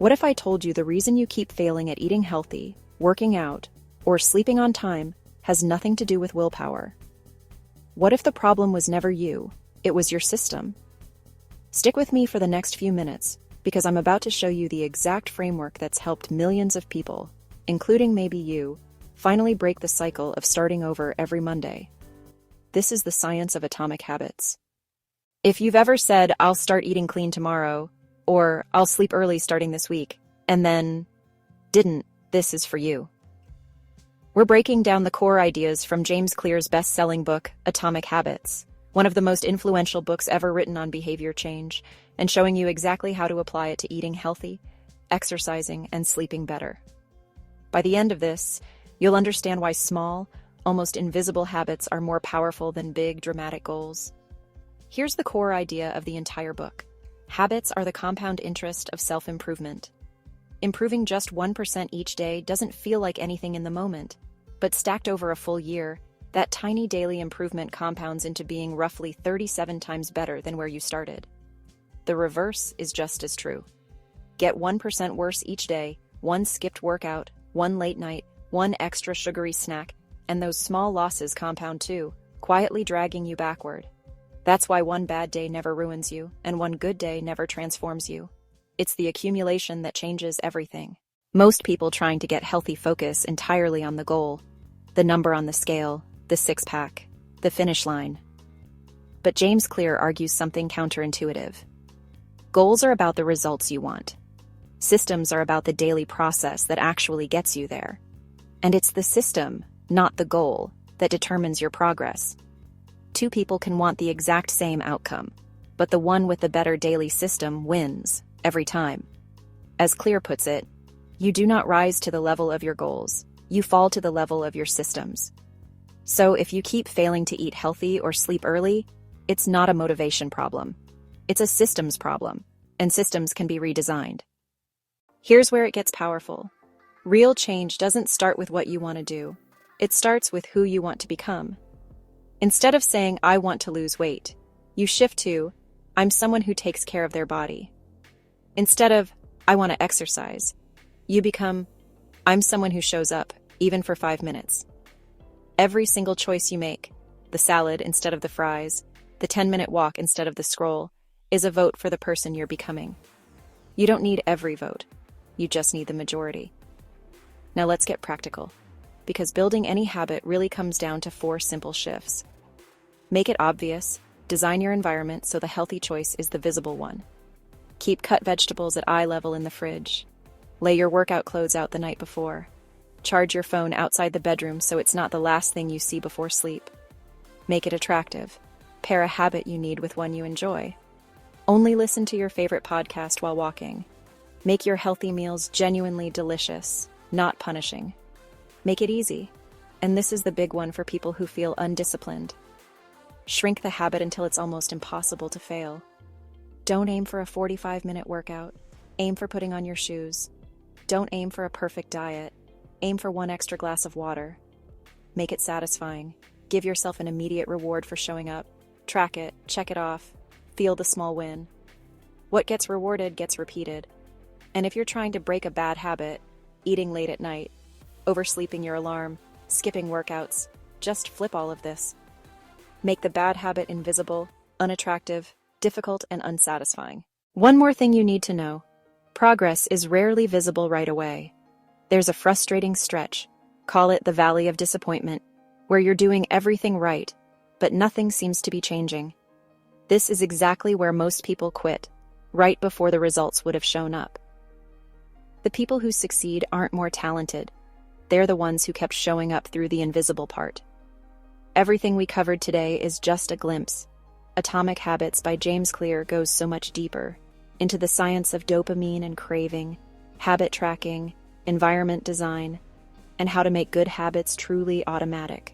What if I told you the reason you keep failing at eating healthy, working out, or sleeping on time has nothing to do with willpower? What if the problem was never you, it was your system? Stick with me for the next few minutes, because I'm about to show you the exact framework that's helped millions of people, including maybe you, finally break the cycle of starting over every Monday. This is the science of atomic habits. If you've ever said, "I'll start eating clean tomorrow," or "I'll sleep early starting this week," and then didn't, this is for you. We're breaking down the core ideas from James Clear's best-selling book, Atomic Habits, one of the most influential books ever written on behavior change, and showing you exactly how to apply it to eating healthy, exercising, and sleeping better. By the end of this, you'll understand why small, almost invisible habits are more powerful than big, dramatic goals. Here's the core idea of the entire book. Habits are the compound interest of self-improvement. Improving just 1% each day doesn't feel like anything in the moment, but stacked over a full year, that tiny daily improvement compounds into being roughly 37 times better than where you started. The reverse is just as true. Get 1% worse each day, one skipped workout, one late night, one extra sugary snack, and those small losses compound too, quietly dragging you backward. That's why one bad day never ruins you, and one good day never transforms you. It's the accumulation that changes everything. Most people trying to get healthy focus entirely on the goal, the number on the scale, the six-pack, the finish line. But James Clear argues something counterintuitive. Goals are about the results you want. Systems are about the daily process that actually gets you there. And it's the system, not the goal, that determines your progress. Two people can want the exact same outcome, but the one with the better daily system wins, every time. As Clear puts it, you do not rise to the level of your goals, you fall to the level of your systems. So if you keep failing to eat healthy or sleep early, it's not a motivation problem. It's a systems problem, and systems can be redesigned. Here's where it gets powerful. Real change doesn't start with what you want to do. It starts with who you want to become. Instead of saying, "I want to lose weight," you shift to, "I'm someone who takes care of their body." Instead of, "I want to exercise," you become, "I'm someone who shows up, even for 5 minutes." Every single choice you make, the salad instead of the fries, the 10-minute walk instead of the scroll, is a vote for the person you're becoming. You don't need every vote. You just need the majority. Now let's get practical, because building any habit really comes down to 4 simple shifts. Make it obvious. Design your environment so the healthy choice is the visible one. Keep cut vegetables at eye level in the fridge. Lay your workout clothes out the night before. Charge your phone outside the bedroom so it's not the last thing you see before sleep. Make it attractive. Pair a habit you need with one you enjoy. Only listen to your favorite podcast while walking. Make your healthy meals genuinely delicious, not punishing. Make it easy. And this is the big one for people who feel undisciplined. Shrink the habit until it's almost impossible to fail. Don't aim for a 45-minute workout. Aim for putting on your shoes. Don't aim for a perfect diet. Aim for 1 extra glass of water. Make it satisfying. Give yourself an immediate reward for showing up. Track it, check it off. Feel the small win. What gets rewarded gets repeated. And if you're trying to break a bad habit, eating late at night, oversleeping your alarm, skipping workouts, just flip all of this. Make the bad habit invisible, unattractive, difficult, and unsatisfying. One more thing you need to know. Progress is rarely visible right away. There's a frustrating stretch, call it the valley of disappointment, where you're doing everything right, but nothing seems to be changing. This is exactly where most people quit, right before the results would have shown up. The people who succeed aren't more talented. They're the ones who kept showing up through the invisible part. Everything we covered today is just a glimpse. Atomic Habits by James Clear goes so much deeper, into the science of dopamine and craving, habit tracking, environment design, and how to make good habits truly automatic.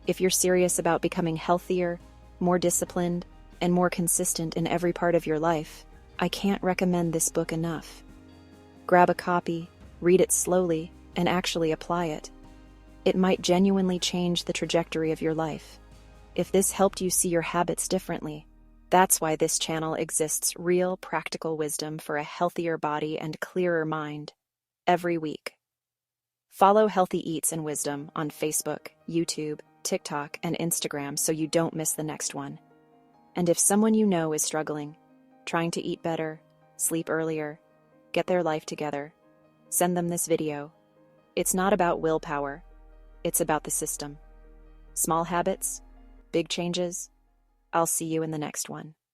If you're serious about becoming healthier, more disciplined, and more consistent in every part of your life, I can't recommend this book enough. Grab a copy, read it slowly, and actually apply it. It might genuinely change the trajectory of your life. If this helped you see your habits differently, That's why this channel exists, real, practical wisdom for a healthier body and clearer mind every week. Follow Healthy Eats and Wisdom on Facebook, YouTube, TikTok, and Instagram so you don't miss the next one. And if someone you know is struggling, trying to eat better, sleep earlier, get their life together, send them this video. It's not about willpower, it's about the system. Small habits, big changes. I'll see you in the next one.